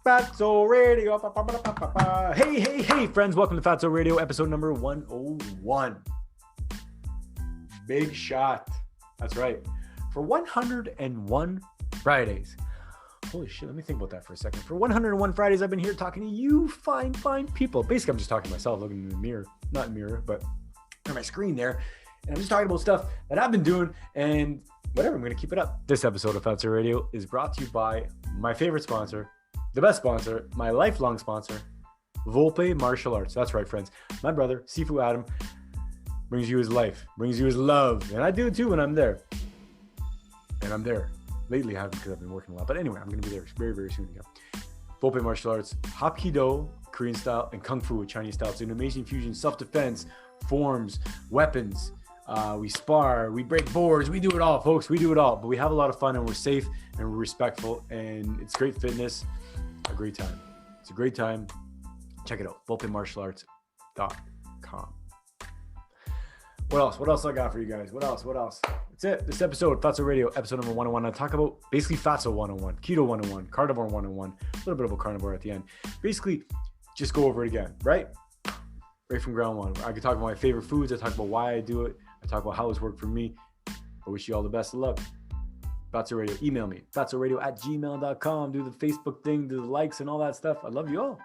Fatso Radio. Hey, friends. Welcome to Fatso Radio, episode number 101. Big shot. That's right. For 101 Fridays. Holy shit, let me think about that for a second. For 101 Fridays, I've been here talking to you fine people. Basically, I'm just talking to myself, looking in the mirror. Not in the mirror, but on my screen there. And I'm just talking about stuff that I've been doing and whatever, I'm going to keep it up. This episode of Fatso Radio is brought to you by my favorite sponsor, the best sponsor, my lifelong sponsor, Volpe Martial Arts. That's right, friends. My brother, Sifu Adam, brings you his life, brings you his love. And I do too when I'm there. And I'm there. Lately, I haven't because I've been working a lot. But anyway, I'm going to be there very, very soon. Volpe Martial Arts, Hapkido, Korean style, and Kung Fu, Chinese style. It's an amazing fusion, self-defense, forms, weapons. We spar, we break boards, we do it all, folks. We do it all. But we have a lot of fun and we're safe and we're respectful. And it's great fitness. A great time. It's a great time. Check it out. VolpeMartialArts.com. What else? What else I got for you guys? What else? That's it. This episode, Fatso Radio, episode number 101. I talk about basically Fatso 101, Keto 101, Carnivore 101, a little bit of a carnivore at the end. Basically, just go over it again, right? Right from ground one. I could talk about my favorite foods. I talk about why I do it. I talk about how it's worked for me. I wish you all the best of luck. Fatso Radio, email me, fatsoradio@gmail.com. Do the Facebook thing, do the likes and all that stuff. I love you all.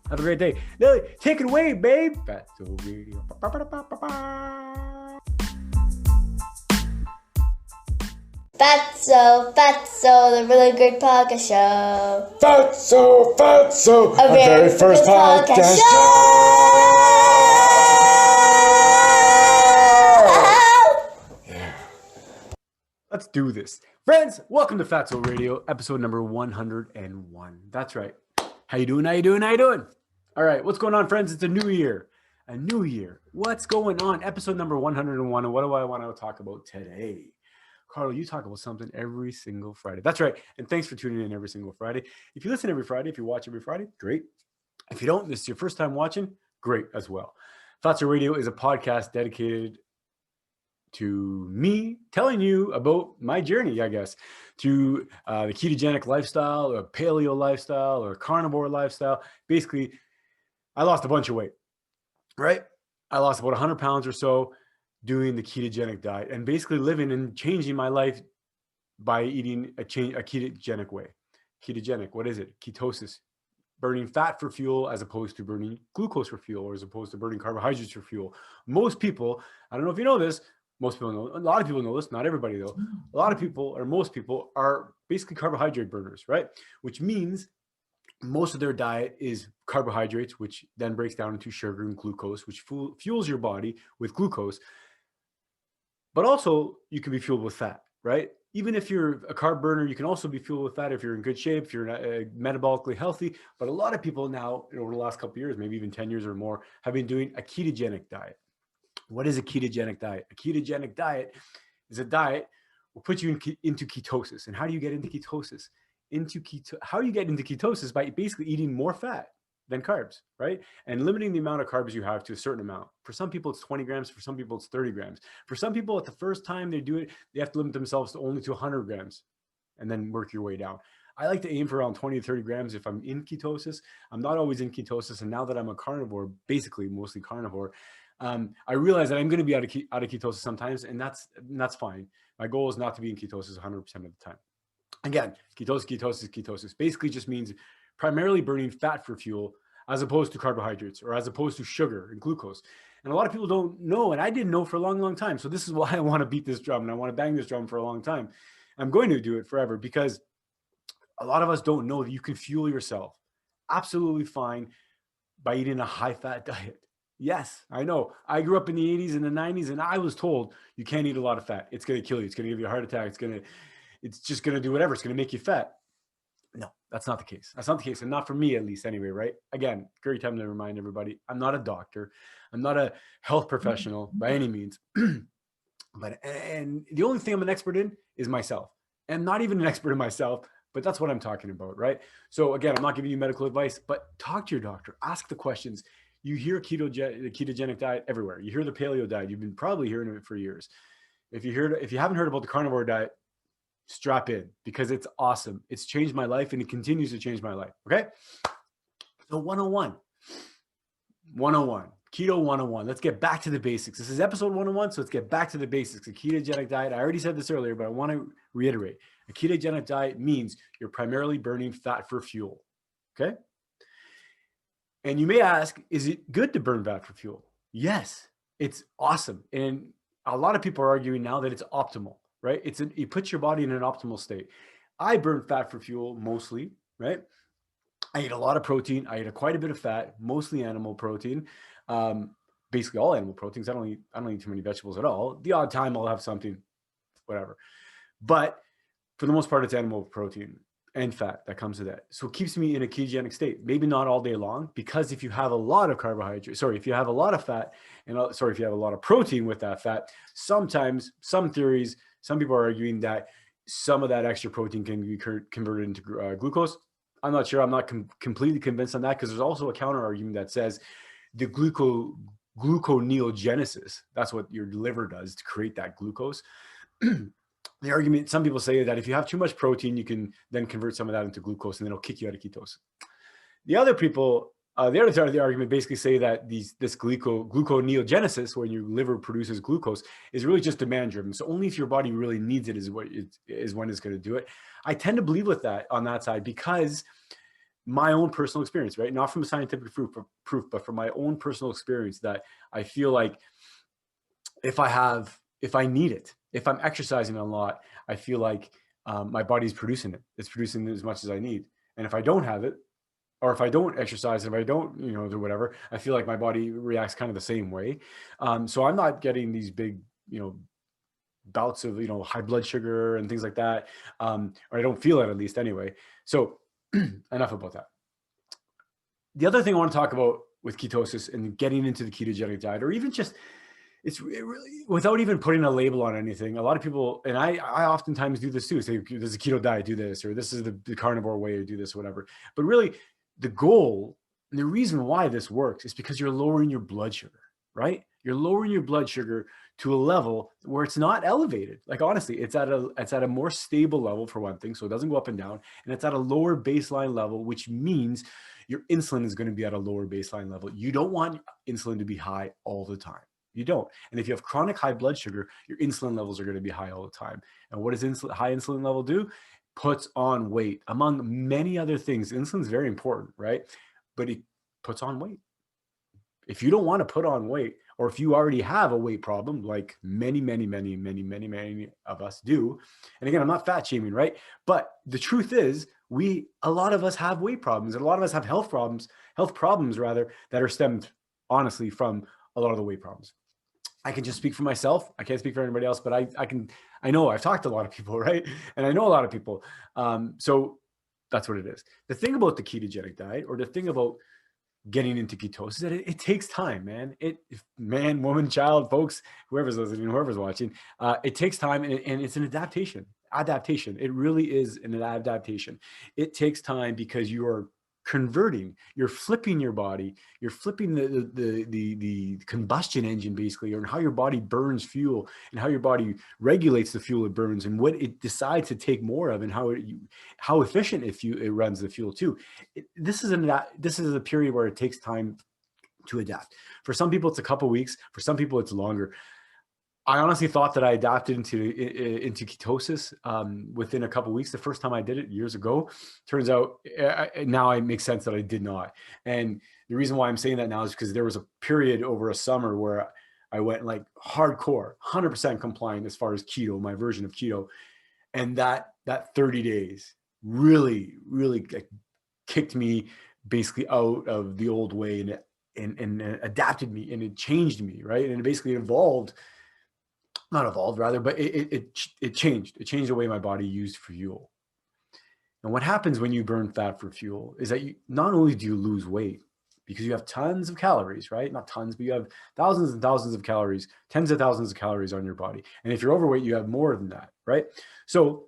Have a great day. Lily, take it away, babe. Fatso Radio. Fatso, the really great podcast show. Fatso, our very first podcast show. Let's do this. Friends, welcome to Fatso Radio, episode number 101. That's right. How you doing? All right, what's going on, friends? It's a new year. What's going on? Episode number 101. And what do I want to talk about today? Carlo, you talk about something every single Friday. That's right. And thanks for tuning in every single Friday. If you listen every Friday, if you watch every Friday, great. If you don't, this is your first time watching, great as well. Fatso Radio is a podcast dedicated to me telling you about my journey, I guess, to the ketogenic lifestyle or paleo lifestyle or carnivore lifestyle. Basically, I lost a bunch of weight, right? I lost about 100 pounds or so doing the ketogenic diet and basically living and changing my life by eating a ketogenic way. Ketogenic, what is it? Ketosis, burning fat for fuel as opposed to burning glucose for fuel or as opposed to burning carbohydrates for fuel. Most people, I don't know if you know this, most people know, a lot of people know this, not everybody though. A lot of people, or most people, are basically carbohydrate burners, right? Which means most of their diet is carbohydrates, which then breaks down into sugar and glucose, which fuels your body with glucose. But also, you can be fueled with fat, right? Even if you're a carb burner, you can also be fueled with fat if you're in good shape, if you're metabolically healthy. But a lot of people now, over the last couple of years, maybe even 10 years or more, have been doing a ketogenic diet. What is a ketogenic diet? A ketogenic diet is a diet will put you into ketosis. And how do you get into ketosis? How you get into ketosis by basically eating more fat than carbs, right? And limiting the amount of carbs you have to a certain amount. For some people, it's 20 grams. For some people, it's 30 grams. For some people, at the first time they do it, they have to limit themselves to only 100 grams and then work your way down. I like to aim for around 20 to 30 grams if I'm in ketosis. I'm not always in ketosis. And now that I'm a carnivore, basically mostly carnivore, I realize that I'm going to be out of ketosis sometimes, and that's fine. My goal is not to be in ketosis 100% of the time. Again, ketosis basically just means primarily burning fat for fuel as opposed to carbohydrates or as opposed to sugar and glucose. And a lot of people don't know, and I didn't know for a long time. So this is why I want to beat this drum and I want to bang this drum for a long time. I'm going to do it forever because a lot of us don't know that you can fuel yourself absolutely fine by eating a high-fat diet. Yes, I know. I grew up in the 80s and the 90s, and I was told you can't eat a lot of fat. It's going to kill you. It's going to give you a heart attack. It's just going to do whatever. It's going to make you fat. No, that's not the case. That's not the case. And not for me, at least anyway, right? Again, great time to remind everybody, I'm not a doctor. I'm not a health professional by any means. And the only thing I'm an expert in is myself. And not even an expert in myself, but that's what I'm talking about, right? So again, I'm not giving you medical advice, but talk to your doctor. Ask the questions. You hear the ketogenic diet everywhere. You hear the paleo diet. You've been probably hearing it for years. If you haven't heard about the carnivore diet, strap in because it's awesome. It's changed my life and it continues to change my life. Okay. So 101. Keto 101. Let's get back to the basics. This is episode 101, so let's get back to the basics. A ketogenic diet, I already said this earlier, but I want to reiterate. A ketogenic diet means you're primarily burning fat for fuel, okay? And you may ask, is it good to burn fat for fuel? Yes, it's awesome. And a lot of people are arguing now that it's optimal, right? It puts your body in an optimal state. I burn fat for fuel mostly, right? I eat a lot of protein. I eat quite a bit of fat, mostly animal protein. Basically all animal proteins. I don't eat too many vegetables at all. The odd time I'll have something, whatever. But for the most part, it's animal protein and fat that comes with that. So it keeps me in a ketogenic state. Maybe not all day long, because if you have a lot of carbohydrates, if you have a lot of fat, and if you have a lot of protein with that fat, sometimes some theories, some people are arguing that some of that extra protein can be converted into glucose. I'm not sure. I'm not completely convinced on that, because there's also a counter argument that says the gluconeogenesis, that's what your liver does to create that glucose. The argument, some people say that if you have too much protein, you can then convert some of that into glucose and then it'll kick you out of ketosis. The other people, the other side of the argument basically say that this gluconeogenesis, when your liver produces glucose, is really just demand driven. So only if your body really needs it is when it's going to do it. I tend to believe with that on that side, because my own personal experience, right? Not from a scientific proof, but from my own personal experience, that I feel like if I need it, if I'm exercising a lot, I feel like my body's producing it. It's producing as much as I need. And if I don't have it, or if I don't exercise, if I don't, do whatever, I feel like my body reacts kind of the same way. So I'm not getting these big, bouts of, high blood sugar and things like that. Or I don't feel it, at least anyway. So enough about that. The other thing I want to talk about with ketosis and getting into the ketogenic diet, or even just, it really, without even putting a label on anything, a lot of people, and I oftentimes do this too, say, there's a keto diet, do this, or this is the carnivore way to do this, whatever. But really, the goal and the reason why this works is because you're lowering your blood sugar, right? You're lowering your blood sugar to a level where it's not elevated. Like, honestly, it's at a more stable level, for one thing, so it doesn't go up and down, and it's at a lower baseline level, which means your insulin is going to be at a lower baseline level. You don't want insulin to be high all the time. You don't. And if you have chronic high blood sugar, your insulin levels are going to be high all the time. And what does high insulin level do? Puts on weight, among many other things. Insulin is very important, right? But it puts on weight. If you don't want to put on weight, or if you already have a weight problem, like many of us do, and again, I'm not fat shaming, right? But the truth is, a lot of us have weight problems, and a lot of us have health problems rather, that are stemmed, honestly, from a lot of the weight problems. I can just speak for myself. I can't speak for anybody else, but I know I've talked to a lot of people, right? And I know a lot of people. So that's what it is. The thing about the ketogenic diet, or the thing about getting into ketosis, is that it takes time, man. Man, woman, child, folks, whoever's listening, whoever's watching, it takes time, and it's an adaptation. It really is an adaptation. It takes time because you are converting, you're flipping your body, you're flipping the combustion engine, basically, or how your body burns fuel, and how your body regulates the fuel it burns, and what it decides to take more of, and how efficient it runs the fuel too. This is a period where it takes time to adapt. For some people, it's a couple weeks. For some people, it's longer. I honestly thought that I adapted into ketosis within a couple of weeks. The first time I did it years ago, turns out now it makes sense that I did not. And the reason why I'm saying that now is because there was a period over a summer where I went like hardcore, 100% compliant as far as keto, my version of keto. And that 30 days really kicked me basically out of the old way, and adapted me, and it changed me, right? And it basically not evolved rather, but it changed. It changed the way my body used fuel. And what happens when you burn fat for fuel is that not only do you lose weight, because you have tons of calories, right? Not tons, but you have thousands and thousands of calories, tens of thousands of calories on your body. And if you're overweight, you have more than that, right? So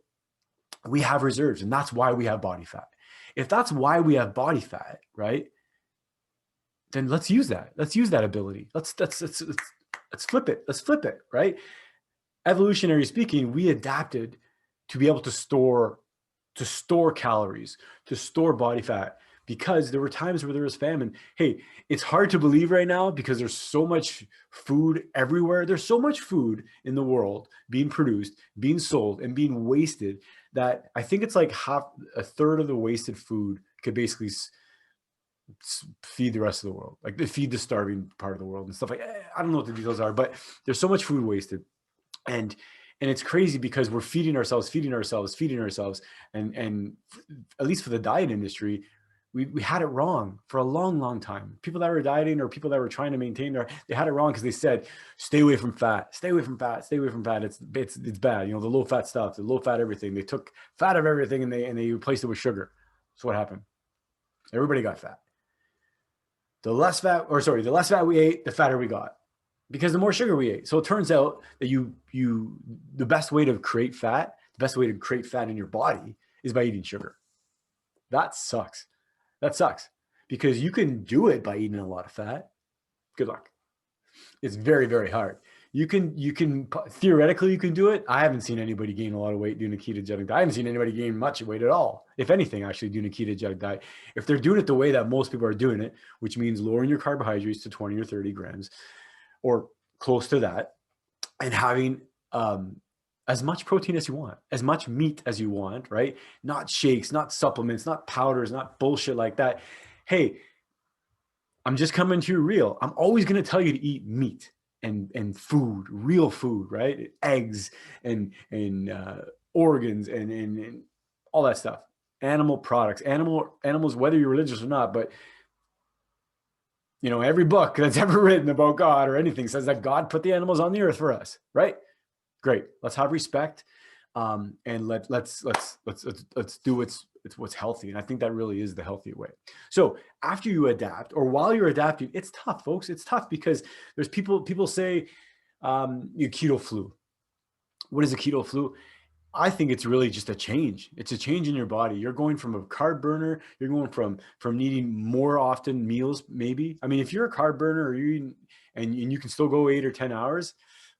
we have reserves, and that's why we have body fat. If that's why we have body fat, right, then let's use that. Let's use that ability. Let's flip it. Let's flip it, right? Evolutionary speaking, we adapted to be able to store calories, to store body fat, because there were times where there was famine. Hey, it's hard to believe right now because there's so much food everywhere. There's so much food in the world being produced, being sold, and being wasted that I think it's like a third of the wasted food could basically feed the rest of the world. Like they feed the starving part of the world and stuff like, I don't know what the details are, but there's so much food wasted. And it's crazy because we're feeding ourselves, and at least for the diet industry, we had it wrong for a long time. People that were dieting or people that were trying to maintain they had it wrong because they said, stay away from fat, stay away from fat, stay away from fat. It's bad. You know, the low fat stuff, the low fat everything. They took fat of everything and they replaced it with sugar. So what happened? Everybody got fat. The less fat we ate, the fatter we got, because the more sugar we ate. So it turns out that the best way to create fat, in your body is by eating sugar. That sucks. Because you can do it by eating a lot of fat. Good luck. It's very, very hard. You can theoretically you can do it. I haven't seen anybody gain a lot of weight doing a ketogenic diet. I haven't seen anybody gain much weight at all. If anything, actually doing a ketogenic diet. If they're doing it the way that most people are doing it, which means lowering your carbohydrates to 20 or 30 grams or close to that, and having as much protein as you want, as much meat as you want, right? Not shakes, not supplements, not powders, not bullshit like that. Hey, I'm just coming to you real. I'm always going to tell you to eat meat and food, real food, right? Eggs and organs and all that stuff. Animal products, animals, whether you're religious or not, but you know, every book that's ever written about God or anything says that God put the animals on the earth for us, right? Great. Let's have respect, and let's do what's healthy. And I think that really is the healthy way. So after you adapt, or while you're adapting, it's tough, folks. It's tough because there's people say keto flu. What is a keto flu? I think it's really just a change. It's a change in your body. You're going from a carb burner. You're going from needing more often meals, maybe. I mean, if you're a carb burner or and you can still go 8 or 10 hours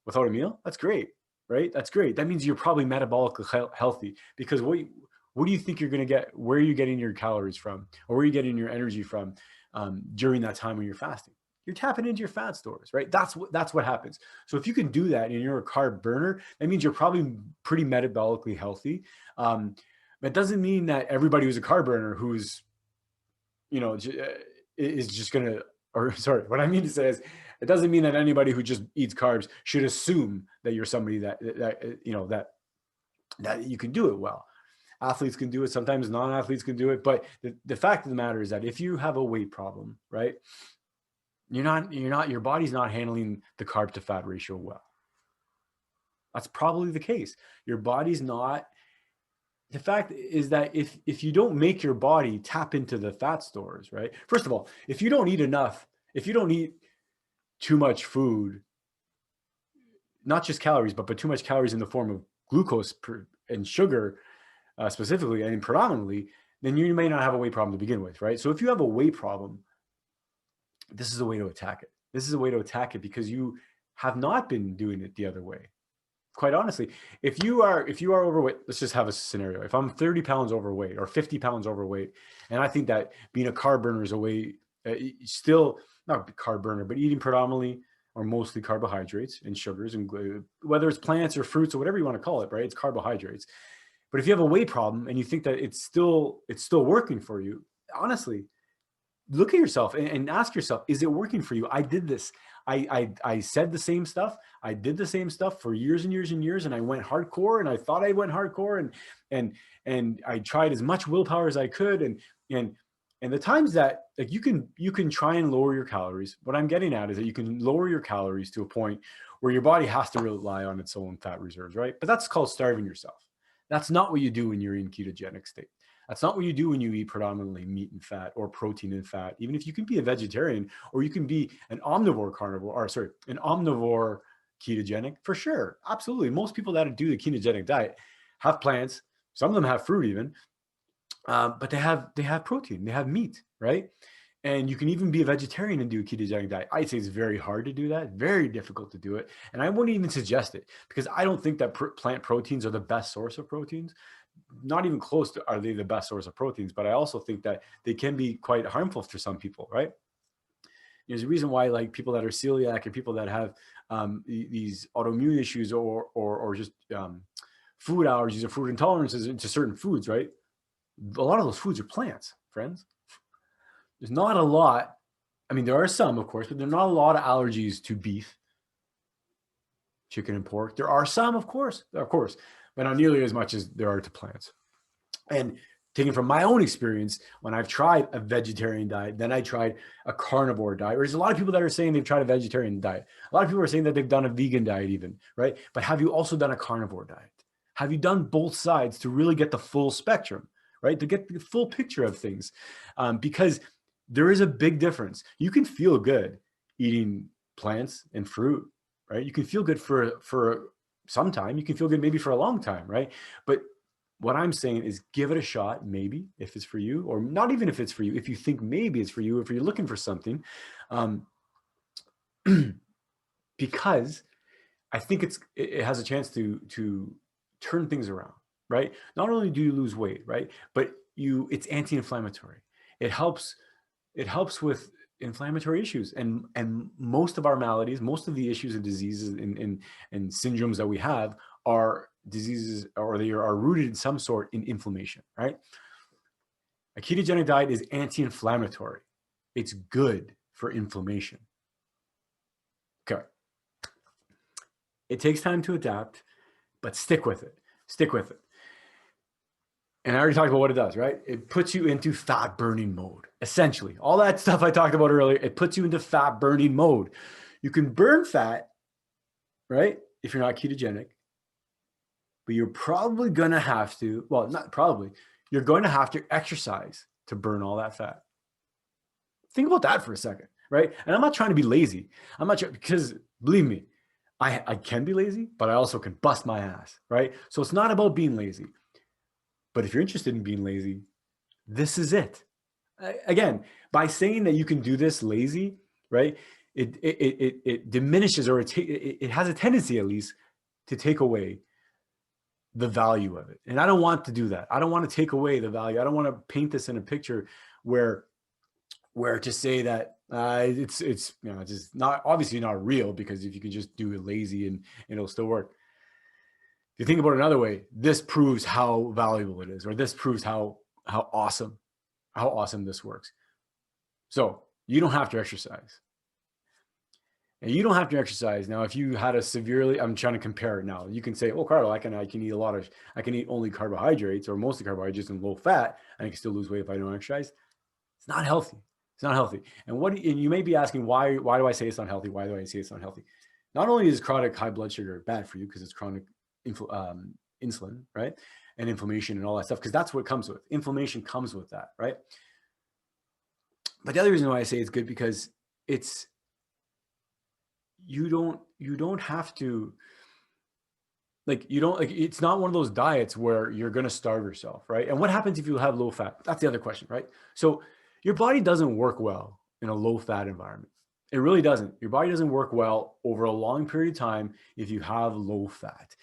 without a meal, that's great, right? That's great. That means you're probably metabolically healthy, because what do you think you're going to get? Where are you getting your calories from, or where are you getting your energy from during that time when you're fasting? You're tapping into your fat stores, right? That's what happens. So if you can do that and you're a carb burner, that means you're probably pretty metabolically healthy. That doesn't mean that everybody who's a carb burner who's, is just going to, or sorry, what I mean to say is, it doesn't mean that anybody who just eats carbs should assume that you're somebody that you can do it well. Athletes can do it. Sometimes non-athletes can do it. But the fact of the matter is that if you have a weight problem, right, your body's not handling the carb to fat ratio well. That's probably the case. Your body's not. The fact is that if you don't make your body tap into the fat stores, right? First of all, if you don't eat too much food, not just calories, but too much calories in the form of glucose and sugar, specifically and predominantly, then you may not have a weight problem to begin with, right? So if you have a weight problem, this is a way to attack it. This is a way to attack it because you have not been doing it the other way. Quite honestly, if you are overweight, let's just have a scenario. If I'm 30 pounds overweight or 50 pounds overweight, and I think that being a carb burner is a way, still not a carb burner, but eating predominantly or mostly carbohydrates and sugars, and whether it's plants or fruits or whatever you want to call it, right? It's carbohydrates. But if you have a weight problem and you think that it's still working for you, honestly, look at yourself and ask yourself, is it working for you? I did this. I said the same stuff. I did the same stuff for years and years and years. And I went hardcore, and I thought I went hardcore, and I tried as much willpower as I could. And the times that, like, you can try and lower your calories. What I'm getting at is that you can lower your calories to a point where your body has to rely on its own fat reserves, right? But that's called starving yourself. That's not what you do when you're in ketogenic state. That's not what you do when you eat predominantly meat and fat or protein and fat. Even if you can be a vegetarian, or you can be an omnivore ketogenic, for sure. Absolutely. Most people that do the ketogenic diet have plants. Some of them have fruit even, but they have protein, they have meat, right? And you can even be a vegetarian and do a ketogenic diet. I'd say it's very hard to do that, very difficult to do it. And I wouldn't even suggest it because I don't think that plant proteins are the best source of proteins. Not even close to are they the best source of proteins, but I also think that they can be quite harmful for some people, right? There's a reason why like people that are celiac and people that have these autoimmune issues or just food allergies or food intolerances to certain foods, right? A lot of those foods are plants, friends. There's not a lot. I mean, there are some, of course, but there are not a lot of allergies to beef, chicken, and pork. There are some, of course, but not nearly as much as there are to plants. And taking from my own experience, when I've tried a vegetarian diet, then I tried a carnivore diet. There's a lot of people that are saying they've tried a vegetarian diet. A lot of people are saying that they've done a vegan diet even, right? But have you also done a carnivore diet? Have you done both sides to really get the full spectrum, right? To get the full picture of things? Because there is a big difference. You can feel good eating plants and fruit, right? You can feel good for some time. You can feel good maybe for a long time, right? But what I'm saying is give it a shot, maybe if it's for you, or not even if it's for you. If you think maybe it's for you, if you're looking for something, because I think it has a chance to turn things around, right? Not only do you lose weight, right, but it's anti-inflammatory. It helps with inflammatory issues, and most of our maladies, most of the issues and diseases and syndromes that we have are diseases, or they are rooted in some sort in inflammation, right? A ketogenic diet is anti-inflammatory. It's good for inflammation. Okay. It takes time to adapt, but stick with it. Stick with it. And I already talked about what it does, right? It puts you into fat burning mode. Essentially, all that stuff I talked about earlier, it puts you into fat burning mode. You can burn fat, right? If you're not ketogenic, but you're probably going to have to, well, not probably, you're going to have to exercise to burn all that fat. Think about that for a second, right? And I'm not trying to be lazy. I'm not trying, because believe me, I can be lazy, but I also can bust my ass, right? So it's not about being lazy. But if you're interested in being lazy, this is it. Again, by saying that you can do this lazy, right? It diminishes, or it has a tendency at least to take away the value of it. And I don't want to do that. I don't want to take away the value. I don't want to paint this in a picture where to say that it's just not, obviously not real, because if you can just do it lazy and it'll still work. If you think about it another way, this proves how valuable it is, or this proves how awesome this works. So you don't have to exercise. And you don't have to exercise. Now, if you had a severely, I'm trying to compare it now. You can say, oh, Carlo, I can eat I can eat only carbohydrates or mostly carbohydrates and low fat, and I can still lose weight if I don't exercise. It's not healthy. It's not healthy. And you may be asking, why do I say it's not healthy? Why do I say it's not healthy? Not only is chronic high blood sugar bad for you because it's chronic insulin, right? And inflammation and all that stuff, because that's what comes with. Inflammation comes with that, right? But the other reason why I say it's good, because it's, you don't have to, it's not one of those diets where you're going to starve yourself, right? And what happens if you have low fat? That's the other question, right? So your body doesn't work well in a low fat environment. It really doesn't. Your body doesn't work well over a long period of time if you have low fat.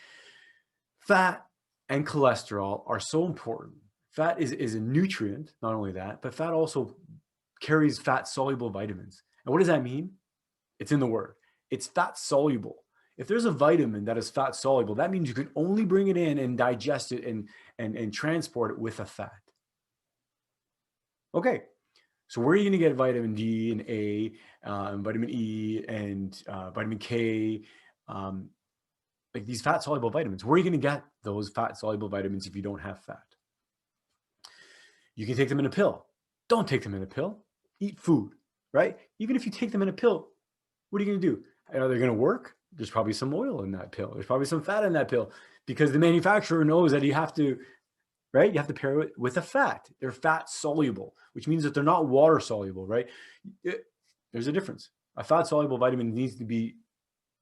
Fat and cholesterol are so important. Fat is a nutrient, not only that, but fat also carries fat soluble vitamins. And what does that mean? It's in the word. It's fat soluble. If there's a vitamin that is fat soluble, that means you can only bring it in and digest it and transport it with a fat. Okay, so where are you going to get vitamin D and A, vitamin E and vitamin K, like these fat soluble vitamins? Where are you going to get those fat soluble vitamins if you don't have fat? You can take them in a pill. Don't take them in a pill. Eat food, right? Even if you take them in a pill, what are you going to do? Are they going to work? There's probably some oil in that pill. There's probably some fat in that pill, because the manufacturer knows that you have to, right? You have to pair it with a fat. They're fat soluble, which means that they're not water soluble, right? There's a difference. A fat soluble vitamin needs to be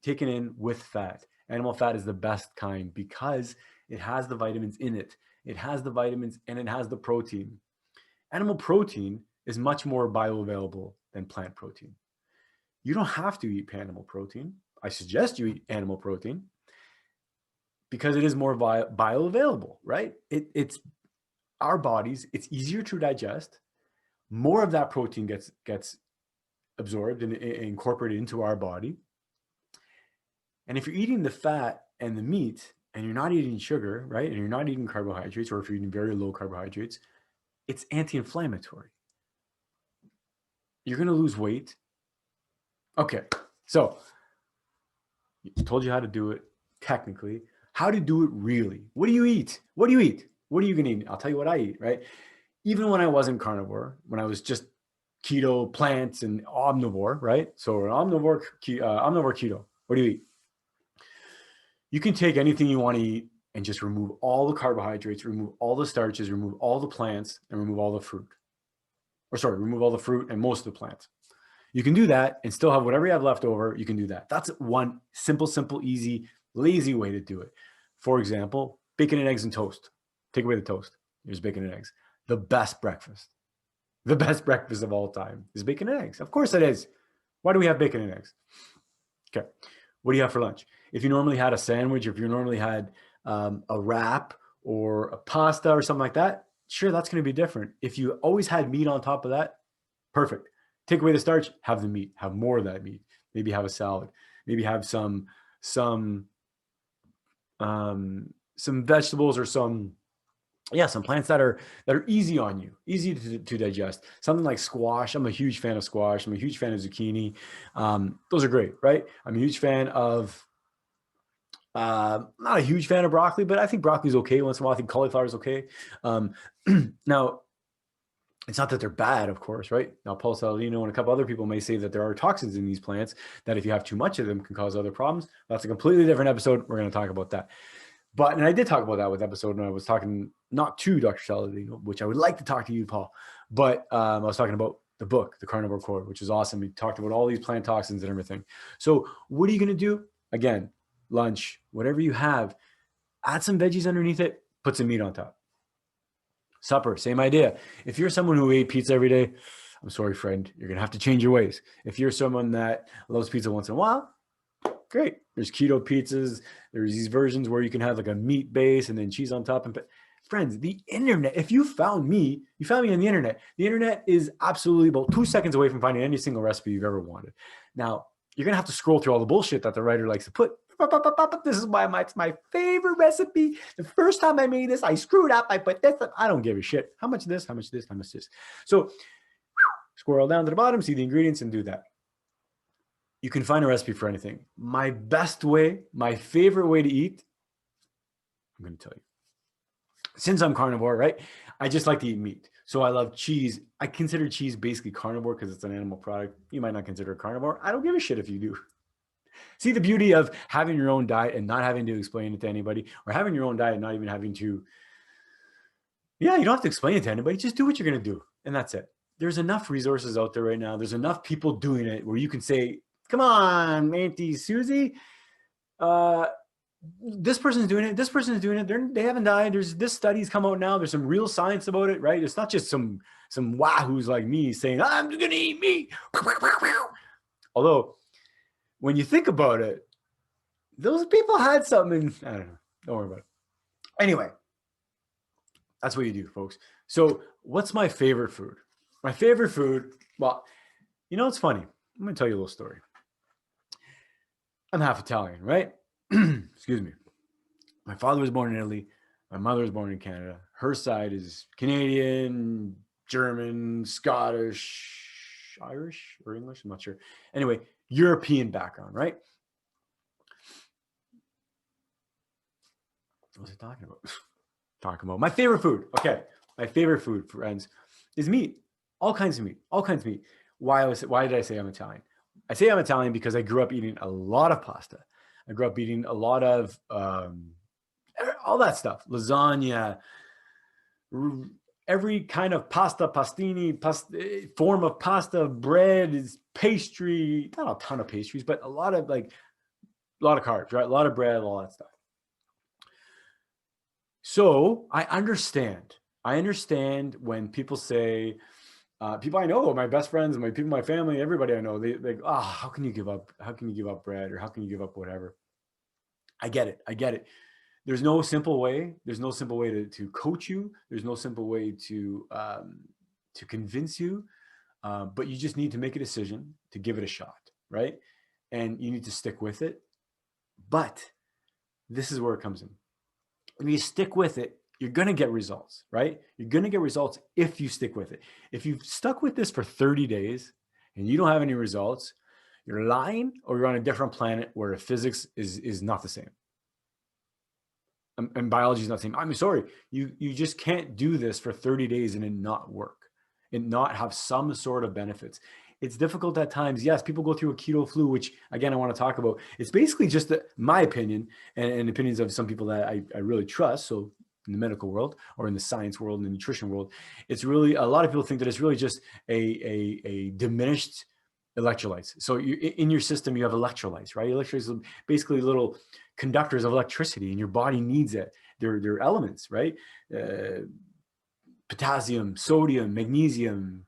taken in with fat. Animal fat is the best kind because it has the vitamins in it. It has the vitamins and it has the protein. Animal protein is much more bioavailable than plant protein. You don't have to eat animal protein. I suggest you eat animal protein because it is more bioavailable, right? It's our bodies, it's easier to digest. More of that protein gets absorbed and incorporated into our body. And if you're eating the fat and the meat and you're not eating sugar, right? And you're not eating carbohydrates, or if you're eating very low carbohydrates, it's anti-inflammatory. You're going to lose weight. Okay. So I told you how to do it technically. How to do it really? What do you eat? What do you eat? What are you going to eat? I'll tell you what I eat, right? Even when I wasn't carnivore, when I was just keto, plants, and omnivore, right? So an omnivore keto. What do you eat? You can take anything you want to eat and just remove all the carbohydrates, remove all the starches, remove all the plants, and remove all the fruit. Remove all the fruit and most of the plants. You can do that and still have whatever you have left over. You can do that. That's one simple, easy, lazy way to do it. For example, bacon and eggs and toast. Take away the toast. Here's bacon and eggs. The best breakfast. The best breakfast of all time is bacon and eggs. Of course it is. Why do we have bacon and eggs? Okay. What do you have for lunch? If you normally had a sandwich, if you normally had a wrap or a pasta or something like that, sure, that's going to be different. If you always had meat on top of that, perfect. Take away the starch, have the meat, have more of that meat. Maybe have a salad. Maybe have some vegetables or some plants that are easy on you, easy to digest. Something like squash. I'm a huge fan of squash. I'm a huge fan of zucchini. Those are great, right? I'm a huge fan of, not a huge fan of broccoli, but I think broccoli is okay once in a while. I think cauliflower is okay. Now, it's not that they're bad, of course, right? Now, Paul Saladino and a couple other people may say that there are toxins in these plants that if you have too much of them can cause other problems. That's a completely different episode. We're going to talk about that. And I did talk about that with episode when I was talking not to Dr. Saladino, which I would like to talk to you, Paul, but I was talking about the book, The Carnivore Code, which is awesome. We talked about all these plant toxins and everything. So what are you going to do? Again, lunch, whatever you have, add some veggies underneath it, put some meat on top. Supper, same idea. If you're someone who ate pizza every day, I'm sorry, friend, you're going to have to change your ways. If you're someone that loves pizza once in a while, great. There's keto pizzas. There's these versions where you can have like a meat base and then cheese on top. And friends, the internet, if you found me on the internet. The internet is absolutely about 2 seconds away from finding any single recipe you've ever wanted. Now, you're going to have to scroll through all the bullshit that the writer likes to put. This is why it's my favorite recipe. The first time I made this, I screwed up. I put this. I don't give a shit. How much of this? How much of this? How much of this? So scroll down to the bottom, see the ingredients, and do that. You can find a recipe for anything. My best way, my favorite way to eat, I'm going to tell you. Since I'm carnivore, right? I just like to eat meat. So I love cheese. I consider cheese basically carnivore because it's an animal product. You might not consider it carnivore. I don't give a shit if you do. See the beauty of having your own diet and not having to explain it to anybody, or having your own diet and not even having to, you don't have to explain it to anybody. Just do what you're going to do. And that's it. There's enough resources out there right now. There's enough people doing it where you can say, come on, Auntie Susie, this person's doing it. This person is doing it. They haven't died. There's this study's come out now. There's some real science about it, right? It's not just some wahoos like me saying, I'm going to eat meat. Although, when you think about it, those people had something. I don't know. Don't worry about it. Anyway, that's what you do, folks. So what's my favorite food? My favorite food, well, it's funny. I'm going to tell you a little story. I'm half Italian, right? Excuse me. My father was born in Italy. My mother was born in Canada. Her side is Canadian, German, Scottish, Irish, or English. I'm not sure. Anyway, European background, right? What was I talking about? Talking about my favorite food. Okay. My favorite food, friends, is meat. All kinds of meat. All kinds of meat. Why did I say I'm Italian? I say I'm Italian because I grew up eating a lot of pasta. I grew up eating a lot of all that stuff. Lasagna, every kind of pasta, pastini, form of pasta, bread, is pastry, not a ton of pastries, but a lot of carbs, right? A lot of bread, all that stuff. So I understand when people say, People I know, my best friends, my people, my family, everybody I know, they how can you give up? How can you give up bread, or how can you give up whatever? I get it. I get it. There's no simple way. There's no simple way to coach you. There's no simple way to convince you. But you just need to make a decision to give it a shot, right? And you need to stick with it. But this is where it comes in. When you stick with it, you're going to get results, right? You're going to get results if you stick with it. If you've stuck with this for 30 days and you don't have any results, you're lying, or you're on a different planet where the physics is not the same. And biology is not the same. I'm sorry, you just can't do this for 30 days and it not work and not have some sort of benefits. It's difficult at times. Yes, people go through a keto flu, which again, I want to talk about. It's basically just my opinion and opinions of some people that I really trust. So in the medical world or in the science world, in the nutrition world, it's really, a lot of people think that it's really just a diminished electrolytes. So in your system, you have electrolytes, right? Electrolytes are basically little conductors of electricity, and your body needs it. They're elements, right? Potassium, sodium, magnesium,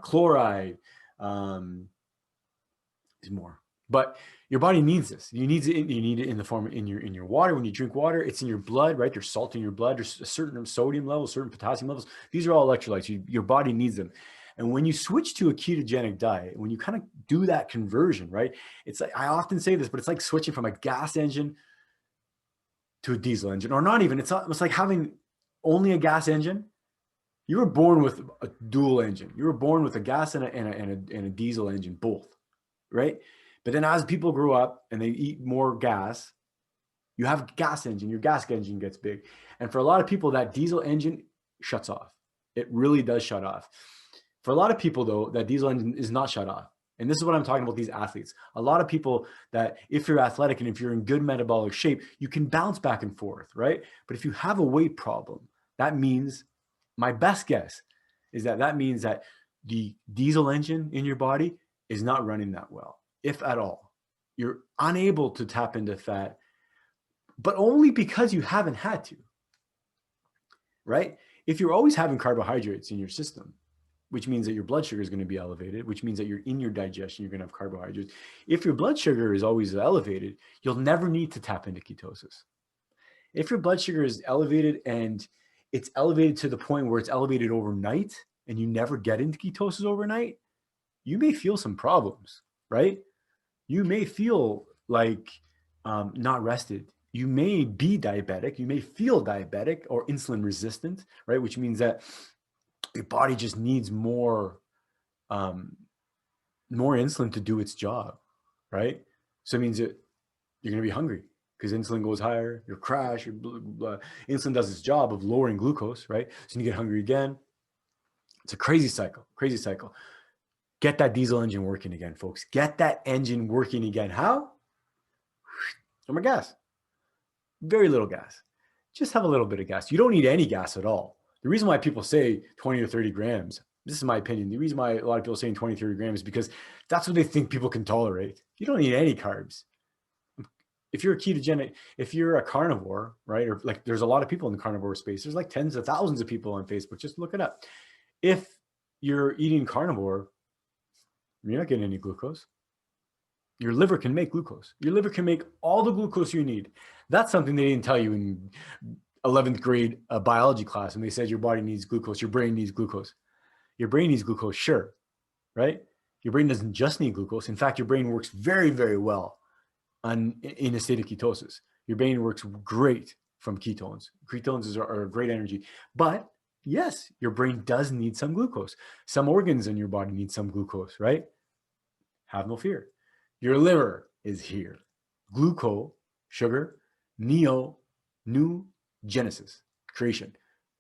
chloride. There's more, but your body needs this. You need it. You need it in the form in your water. When you drink water, it's in your blood, right? There's salt in your blood. There's a certain sodium levels, certain potassium levels. These are all electrolytes. Your body needs them. And when you switch to a ketogenic diet, when you kind of do that conversion, right? It's like, I often say this, but it's like switching from a gas engine to a diesel engine, or not even. It's like having only a gas engine. You were born with a dual engine. You were born with a gas and a diesel engine, both, right? But then as people grow up and they eat more gas, you have a gas engine. Your gas engine gets big. And for a lot of people, that diesel engine shuts off. It really does shut off. For a lot of people, though, that diesel engine is not shut off. And this is what I'm talking about, these athletes. A lot of people that if you're athletic and if you're in good metabolic shape, you can bounce back and forth, right? But if you have a weight problem, that means, my best guess is that means that the diesel engine in your body is not running that well, if at all. You're unable to tap into fat, but only because you haven't had to, right? If you're always having carbohydrates in your system, which means that your blood sugar is going to be elevated, which means that you're in your digestion, you're going to have carbohydrates. If your blood sugar is always elevated, you'll never need to tap into ketosis. If your blood sugar is elevated and it's elevated to the point where it's elevated overnight and you never get into ketosis overnight, you may feel some problems, right? You may feel like not rested. You may be diabetic. You may feel diabetic or insulin resistant, right? Which means that your body just needs more insulin to do its job, right? So it means that you're going to be hungry because insulin goes higher, you'll crash, insulin does its job of lowering glucose, right? So you get hungry again. It's a crazy cycle, crazy cycle. Get that diesel engine working again, folks. Get that engine working again. How? No more gas. Very little gas. Just have a little bit of gas. You don't need any gas at all. The reason why people say 20 or 30 grams, this is my opinion. The reason why a lot of people are saying 20, 30 grams is because that's what they think people can tolerate. You don't need any carbs. If you're a ketogenic, if you're a carnivore, right? Or like there's a lot of people in the carnivore space. There's like tens of thousands of people on Facebook. Just look it up. If you're eating carnivore, you're not getting any glucose. Your liver can make glucose. Your liver can make all the glucose you need. That's something they didn't tell you in 11th grade biology class when they said your body needs glucose, your brain needs glucose. Your brain needs glucose, sure, right? Your brain doesn't just need glucose. In fact, your brain works very, very well in a state of ketosis. Your brain works great from ketones. Ketones are a great energy. But yes, your brain does need some glucose. Some organs in your body need some glucose, right? Have no fear. Your liver is here. Glucose, sugar, neogenesis, creation.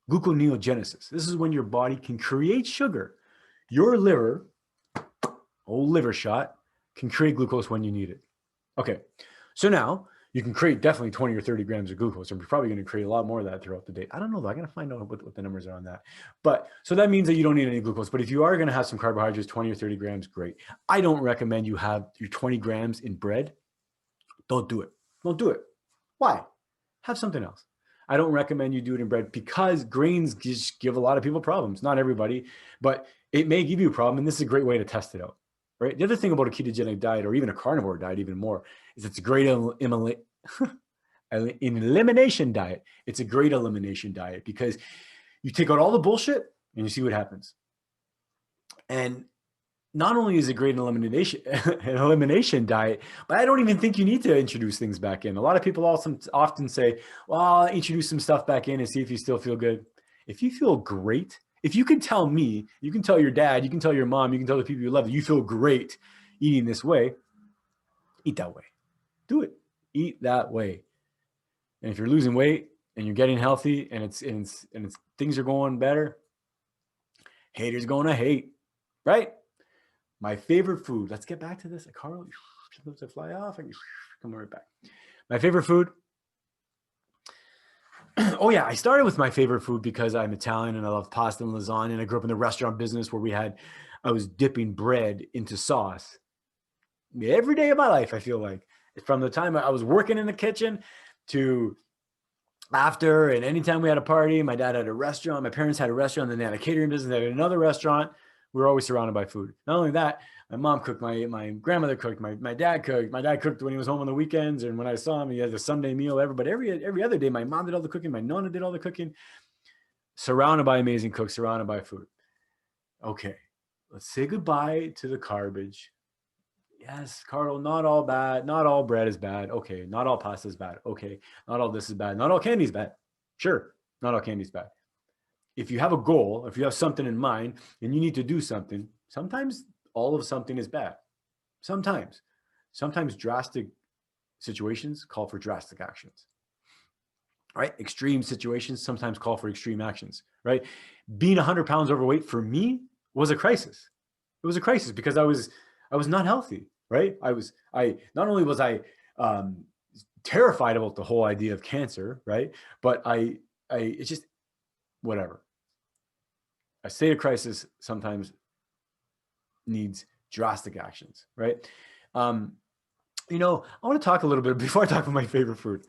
Gluconeogenesis. This is when your body can create sugar. Your liver, old liver shot, can create glucose when you need it. Okay, so now you can create definitely 20 or 30 grams of glucose, and you're probably going to create a lot more of that throughout the day. I don't know, though. I got to find out what the numbers are on that. But so that means that you don't need any glucose. But if you are going to have some carbohydrates, 20 or 30 grams, great. I don't recommend you have your 20 grams in bread. Don't do it. Don't do it. Why? Have something else. I don't recommend you do it in bread because grains just give a lot of people problems. Not everybody, but it may give you a problem, and this is a great way to test it out, right? The other thing about a ketogenic diet, or even a carnivore diet even more, is it's a great elimination diet. It's a great elimination diet because you take out all the bullshit and you see what happens. And not only is it great an elimination diet, but I don't even think you need to introduce things back in. A lot of people also often say, well, I'll introduce some stuff back in and see if you still feel good. If you feel great, if you can tell me, you can tell your dad, you can tell your mom, you can tell the people you love that you feel great eating this way, eat that way. Do it. Eat that way. And if you're losing weight and you're getting healthy and it's things are going better, haters gonna hate, right? My favorite food. Let's get back to this. Carlo, to fly off and come right back. My favorite food. Oh yeah, I started with my favorite food because I'm Italian and I love pasta and lasagna. And I grew up in the restaurant business where I was dipping bread into sauce every day of my life. I feel like from the time I was working in the kitchen to after, and anytime we had a party, my dad had a restaurant, my parents had a restaurant, then they had a catering business, they had another restaurant. We were always surrounded by food. Not only that, my mom cooked, my grandmother cooked, my dad cooked. My dad cooked when he was home on the weekends, and when I saw him, he had a Sunday meal. Every other day, my mom did all the cooking. My nonna did all the cooking. Surrounded by amazing cooks, surrounded by food. Okay, let's say goodbye to the garbage. Yes, Carlo, not all bad. Not all bread is bad. Okay, not all pasta is bad. Okay, not all this is bad. Not all candy is bad. Sure, not all candy is bad. If you have a goal, if you have something in mind and you need to do something, sometimes all of something is bad. Sometimes drastic situations call for drastic actions, right? Extreme situations sometimes call for extreme actions, right? Being 100 pounds overweight for me was a crisis. It was a crisis because I was not healthy, right? Not only was I terrified about the whole idea of cancer, right? But it's just, whatever. A state of crisis sometimes needs drastic actions, right? I want to talk a little bit, before I talk about my favorite food,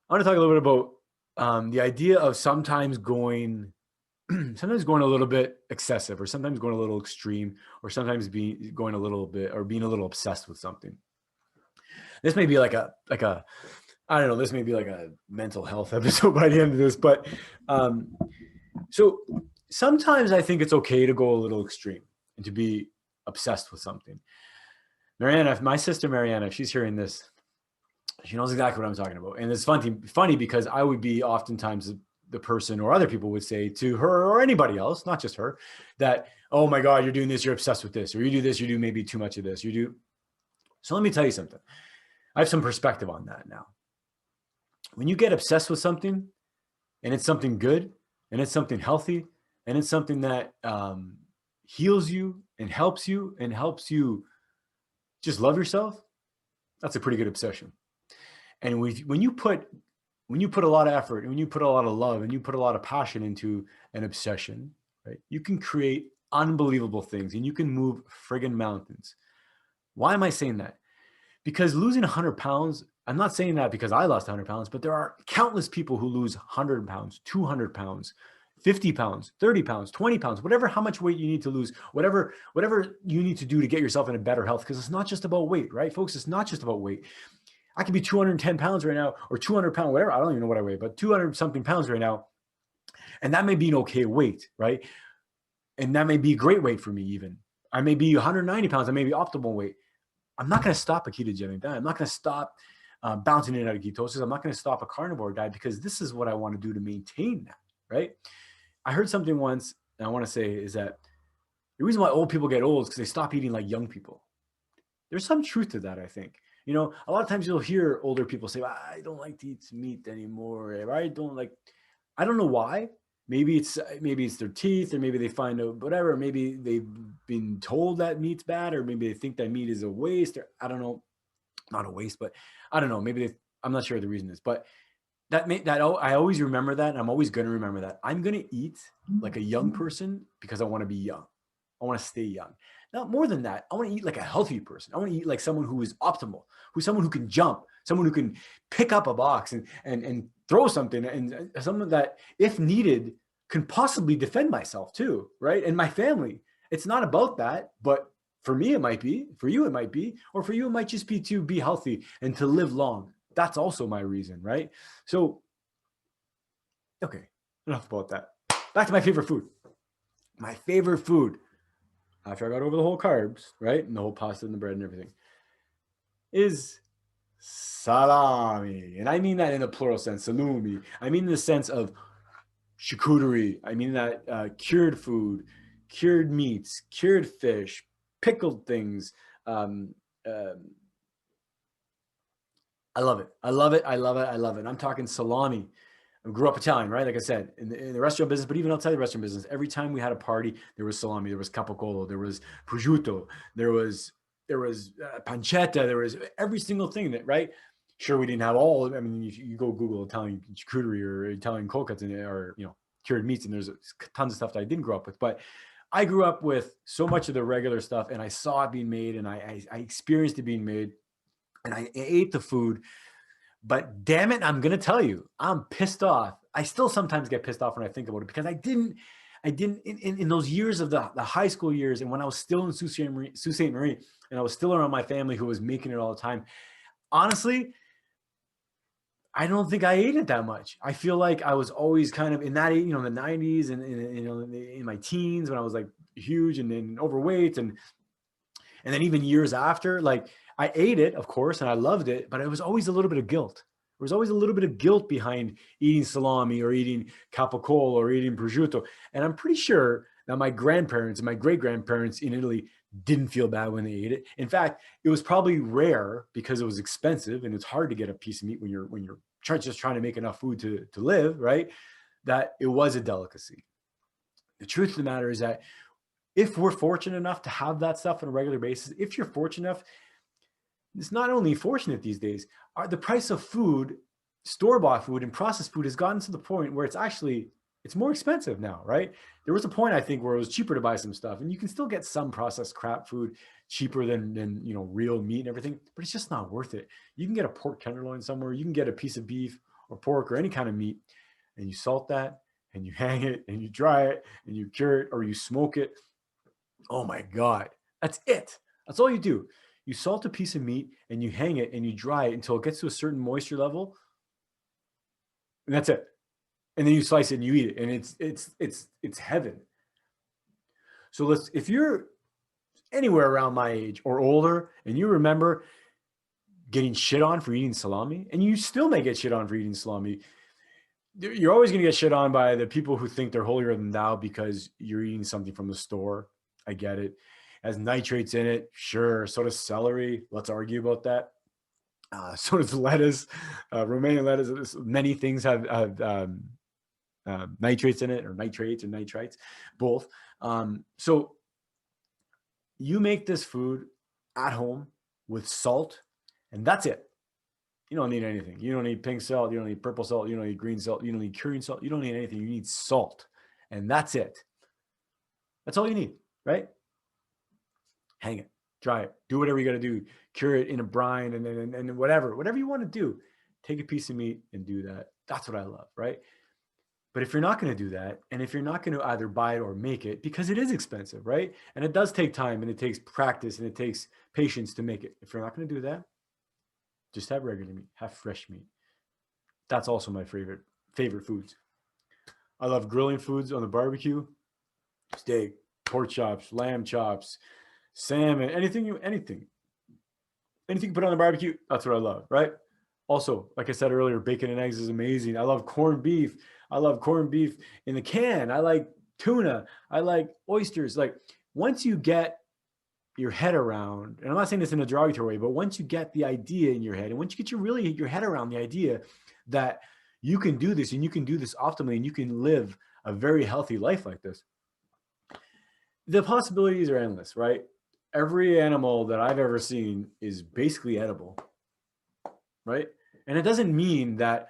I want to talk a little bit about the idea of sometimes going a little bit excessive, or sometimes going a little extreme, or sometimes being a little obsessed with something. This may be like a I don't know, this may be like a mental health episode by the end of this, but so sometimes I think it's okay to go a little extreme and to be obsessed with something. My sister Mariana, if she's hearing this, she knows exactly what I'm talking about. And it's funny because I would be oftentimes the person, or other people would say to her or anybody else, not just her, that, oh my God, you're doing this, you're obsessed with this, or you do this, you do maybe too much of this, you do. So let me tell you something. I have some perspective on that now. When you get obsessed with something and it's something good and it's something healthy and it's something that heals you and helps you just love yourself, that's a pretty good obsession. And when you put a lot of effort, and when you put a lot of love, and you put a lot of passion into an obsession, right, you can create unbelievable things and you can move friggin' mountains. Why am I saying that? Because losing 100 pounds, I'm not saying that because I lost 100 pounds, but there are countless people who lose 100 pounds, 200 pounds, 50 pounds, 30 pounds, 20 pounds, how much weight you need to lose, whatever you need to do to get yourself in a better health. Because it's not just about weight, right, folks? It's not just about weight. I could be 210 pounds right now, or 200 pounds, whatever. I don't even know what I weigh, but 200 something pounds right now. And that may be an okay weight, right? And that may be a great weight for me even. I may be 190 pounds. I may be optimal weight. I'm not going to stop a ketogenic diet. I'm not going to stop bouncing in and out of ketosis. I'm not going to stop a carnivore diet because this is what I want to do to maintain that, right? I heard something once, and I want to say is that the reason why old people get old is because they stop eating like young people. There's some truth to that, I think. A lot of times you'll hear older people say, I don't like to eat meat anymore. Or I don't know why. Maybe it's their teeth, or maybe they find out whatever. Maybe they've been told that meat's bad, or maybe they think that meat is a waste, or I don't know, not a waste, but I don't know. Maybe I'm not sure what the reason is, but I always remember that. And I'm always going to remember that. I'm going to eat like a young person because I want to be young. I want to stay young. Not more than that. I want to eat like a healthy person. I want to eat like someone who is optimal, someone who can jump, someone who can pick up a box and throw something, and someone that, if needed, can possibly defend myself too, right? And my family. It's not about that, but for me, it might be. For you, it might be. Or for you, it might just be to be healthy and to live long. That's also my reason, right? So, okay, enough about that. Back to my favorite food. My favorite food, after I got over the whole carbs, right? And the whole pasta and the bread and everything, is salami. And I mean that in a plural sense, salumi. I mean in the sense of charcuterie. I mean that cured food, cured meats, cured fish, pickled things. Um, um, I love it. I love it. I love it. I love it. I'm talking salami. I grew up Italian, right? Like I said, in the restaurant business, but even outside the restaurant business, every time we had a party, there was salami, there was capocollo, there was prosciutto, there was pancetta, there was every single thing that, right? Sure, we didn't have all. I mean, you go Google Italian charcuterie or Italian cold cuts, or cured meats, and there's tons of stuff that I didn't grow up with. But I grew up with so much of the regular stuff, and I saw it being made, and I experienced it being made, and I ate the food. But damn it, I'm gonna tell you, I'm pissed off. I still sometimes get pissed off when I think about it because I didn't in those years of the high school years, and when I was still in Sault Ste. Marie, and I was still around my family who was making it all the time. Honestly, I don't think I ate it that much. I feel like I was always kind of in that, the 90s and in my teens when I was like huge and then overweight, and then even years after, like I ate it, of course, and I loved it, but it was always a little bit of guilt. There was always a little bit of guilt behind eating salami or eating capocollo or eating prosciutto. And I'm pretty sure that my grandparents and my great grandparents in Italy didn't feel bad when they ate it. In fact, it was probably rare because it was expensive and it's hard to get a piece of meat when you're just trying to make enough food to live, right? That it was a delicacy. The truth of the matter is that if we're fortunate enough to have that stuff on a regular basis, if you're fortunate enough, it's not only fortunate these days, the price of food, store-bought food and processed food has gotten to the point where it's more expensive now, right? There was a point, I think, where it was cheaper to buy some stuff, and you can still get some processed crap food cheaper than real meat and everything, but it's just not worth it. You can get a pork tenderloin somewhere, you can get a piece of beef or pork or any kind of meat, and you salt that, and you hang it, and you dry it, and you cure it, or you smoke it. Oh my God. That's it. That's all you do. You salt a piece of meat and you hang it and you dry it until it gets to a certain moisture level. And that's it. And then you slice it and you eat it. And it's heaven. So if you're anywhere around my age or older and you remember getting shit on for eating salami, and you still may get shit on for eating salami, you're always going to get shit on by the people who think they're holier than thou because you're eating something from the store. I get it. Has nitrates in it. Sure. So does celery. Let's argue about that. So does lettuce, Romanian lettuce. Many things have nitrates in it, or nitrates or nitrites, both. So you make this food at home with salt, and that's it. You don't need anything. You don't need pink salt. You don't need purple salt. You don't need green salt. You don't need curing salt. You don't need anything. You need salt, and that's it. That's all you need, right? Hang it, dry it, do whatever you got to do, cure it in a brine, and whatever you want to do. Take a piece of meat and do that. That's what I love, right? But if you're not going to do that, and if you're not going to either buy it or make it, because it is expensive, right? And it does take time, and it takes practice, and it takes patience to make it. If you're not going to do that, just have regular meat, have fresh meat. That's also my favorite foods. I love grilling foods on the barbecue: steak, pork chops, lamb chops, salmon, anything you put on the barbecue. That's what I love, right? Also, like I said earlier, bacon and eggs is amazing. I love corned beef. I love corned beef in the can. I like tuna. I like oysters. Like, once you get your head around, and I'm not saying this in a derogatory way, but once you get the idea in your head, and once you get your head around the idea that you can do this, and you can do this optimally, and you can live a very healthy life like this, the possibilities are endless, right? Every animal that I've ever seen is basically edible, right? And it doesn't mean that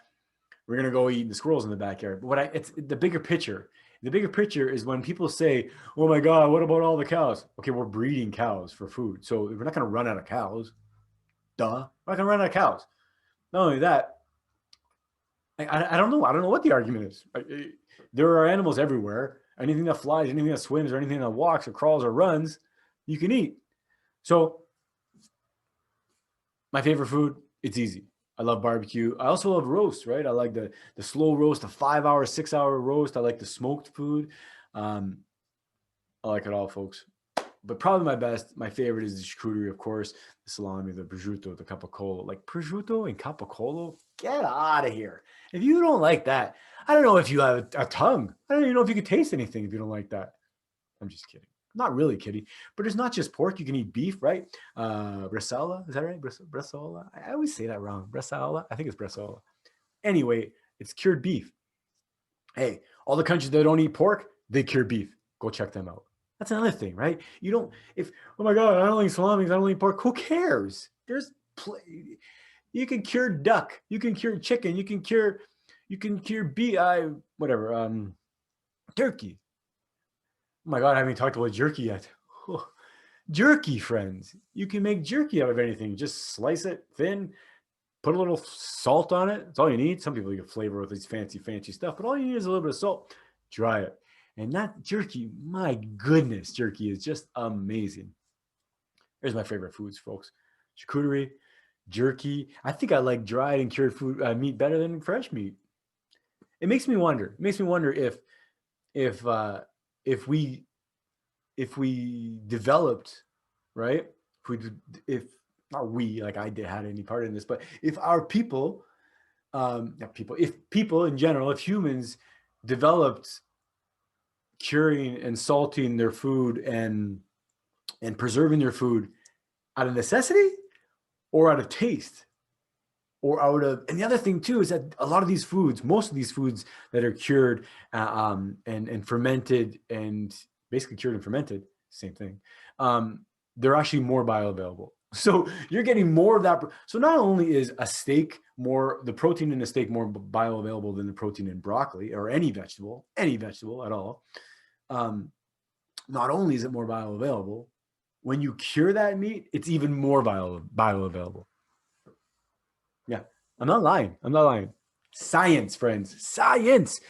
we're gonna go eat the squirrels in the backyard. But it's the bigger picture. The bigger picture is when people say, "Oh my God, what about all the cows?" Okay, we're breeding cows for food, so we're not gonna run out of cows. Duh, we're not gonna run out of cows. Not only that, I don't know. I don't know what the argument is. There are animals everywhere. Anything that flies, anything that swims, or anything that walks or crawls or runs, you can eat. So my favorite food, it's easy. I love barbecue. I also love roast, right? I like the slow roast, the 5-hour, 6-hour roast. I like the smoked food. I like it all, folks. But probably my favorite is the charcuterie, of course, the salami, the prosciutto, the capicola. Like prosciutto and capicola, get out of here. If you don't like that, I don't know if you have a tongue. I don't even know if you can taste anything if you don't like that. I'm just kidding. Not really kidding. But it's not just pork. You can eat beef, right? Bresaola, is that right? Bresaola? I always say that wrong. Bresaola? I think it's bresaola. Anyway, it's cured beef. Hey, all the countries that don't eat pork, they cure beef. Go check them out. That's another thing, right? You don't, oh my God, I don't like salami, I don't eat pork. Who cares? You can cure duck, you can cure chicken, you can cure beef, turkey. Oh my God, I haven't talked about jerky yet. Jerky, friends. You can make jerky out of anything. Just slice it thin, put a little salt on it. That's all you need. Some people get flavor with these fancy stuff, but all you need is a little bit of salt. Dry it. And that jerky, my goodness, jerky is just amazing. Here's my favorite foods, folks. Charcuterie, jerky. I think I like dried and cured meat better than fresh meat. It makes me wonder. If we developed, right? If not we, like I had any part in this, but if our if people in general, if humans developed curing and salting their food and preserving their food out of necessity or out of taste or out of, and the other thing too is that a lot of these foods, most of these foods that are cured and fermented and basically cured and fermented, same thing, they're actually more bioavailable. So you're getting more of that. So not only is the protein in a steak more bioavailable than the protein in broccoli or any vegetable at all. Not only is it more bioavailable, when you cure that meat, it's even more bioavailable. Yeah, I'm not lying. Science, friends, science.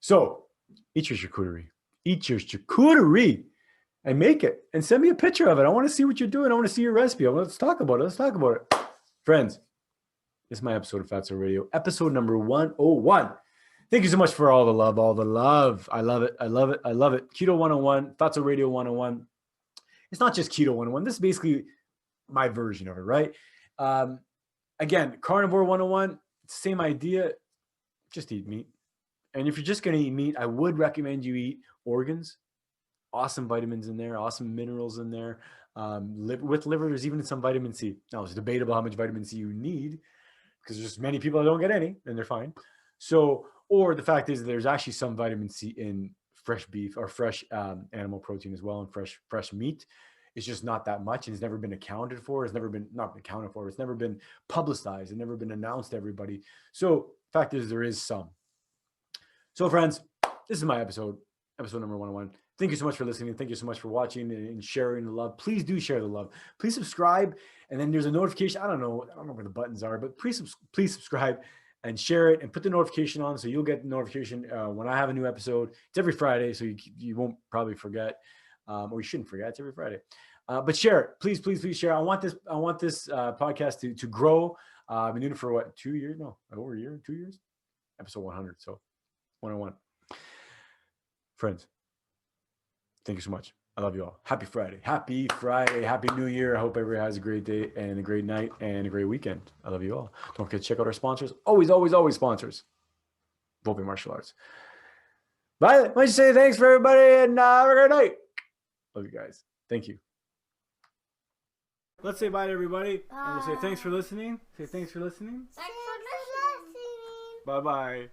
So eat your charcuterie and make it and send me a picture of it. I want to see what you're doing. I want to see your recipe. Let's talk about it. Friends, this is my episode of Fatso Radio, episode number 101. Thank you so much for all the love. I love it. Keto 101, Fatso Radio 101. It's not just Keto 101. This is basically my version of it, right? Again, Carnivore 101, same idea. Just eat meat. And if you're just going to eat meat, I would recommend you eat organs. Awesome vitamins in there, awesome minerals in there. With liver, there's even some vitamin C. Now, it's debatable how much vitamin C you need because there's many people that don't get any, and they're fine. So, or the fact is there's actually some vitamin C in fresh beef or fresh animal protein as well, and fresh meat. It's just not that much, and it's never been accounted for. It's never been publicized. It's never been announced to everybody. So, fact is there is some. So, friends, this is my episode number 101. Thank you so much for listening. Thank you so much for watching and sharing the love. Please do share the love. Please subscribe, and then there's a notification. I don't know where the buttons are, but please subscribe and share it and put the notification on so you'll get the notification when I have a new episode. It's every Friday, so you won't probably forget, or you shouldn't forget. It's every Friday. But share it. Please share. I want this podcast to grow. I've been doing it for what, 2 years? No, over a year, 2 years? Episode 100, so 101. Friends, thank you so much. I love you all. Happy Friday. Happy New Year. I hope everybody has a great day and a great night and a great weekend. I love you all. Don't forget to check out our sponsors. Always sponsors. Volpe Martial Arts. Bye. Why don't you say thanks for everybody and have a great night. Love you guys. Thank you. Let's say bye to everybody. And we'll say thanks for listening. Say thanks for listening. Thanks for listening. Bye-bye.